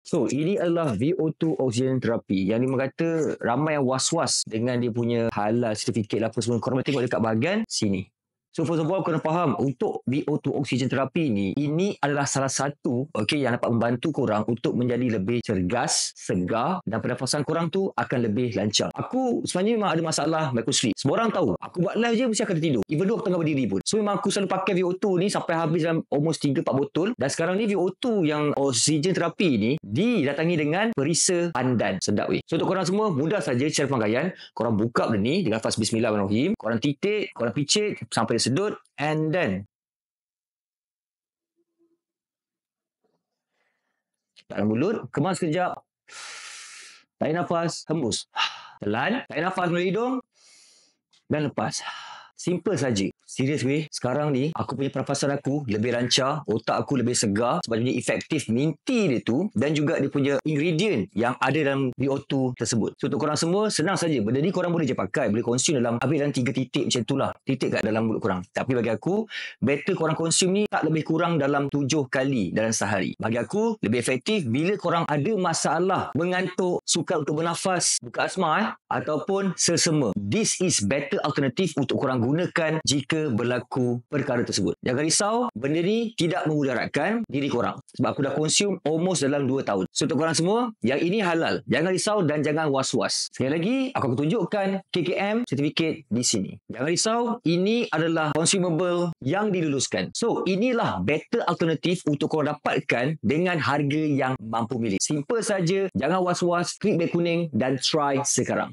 So, ini adalah VO2 oxygen therapy. Yang dia kata ramai yang was-was dengan dia punya halal sertifikat lah apa semua. Korang boleh tengok dekat bahagian sini. So, first of all, korang faham untuk VO2 oxygen therapy ni, ini adalah salah satu yang dapat membantu korang untuk menjadi lebih cergas, segar dan pernafasan korang tu akan lebih lancar. Aku sebenarnya memang ada masalah microsleep. Semua orang tahu. Aku buat live je mesti akan tertidur. Even though aku tengah berdiri pun. So, memang aku selalu pakai VO2 ni sampai habis dalam almost 3-4 botol. Dan sekarang ni VO2 yang oxygen therapy ni didatangi dengan perisa pandan. Sedap weh. So, untuk korang semua, mudah saja cara pemakaian. Korang buka benda ni dengan lafaz Bismillahirrahmanirrahim. Korang titik, korang picit sampai dia sedut. And then dalam mulut, kemas sekejap. Tarik nafas, hembus. Telan, tarik nafas melalui hidung dan lepas. Simple saja. Serius weh. Sekarang ni, aku punya pernafasan aku lebih lancar. Otak aku lebih segar. Sebab dia efektif minti dia tu. Dan juga dia punya ingredient yang ada dalam VO2 tersebut. So, untuk korang semua, senang saja. Benda ni korang boleh je pakai. Boleh consume ambil dalam 3 titik macam itulah. Titik kat dalam mulut korang. Tapi bagi aku, better korang consume ni tak lebih kurang dalam 7 kali dalam sehari. Bagi aku, lebih efektif bila korang ada masalah mengantuk, sukar untuk bernafas, buka asma ataupun selsema. This is better alternative untuk korang gunakan jika berlaku perkara tersebut. Jangan risau, benda ni tidak memudaratkan diri korang. Sebab aku dah consume almost dalam 2 tahun. So, untuk korang semua, yang ini halal. Jangan risau dan jangan was-was. Sekali lagi, aku akan tunjukkan KKM certificate di sini. Jangan risau, ini adalah consumable yang diluluskan. So, inilah better alternatif untuk korang dapatkan dengan harga yang mampu milik. Simple saja, jangan was-was, klik bel kuning dan try sekarang.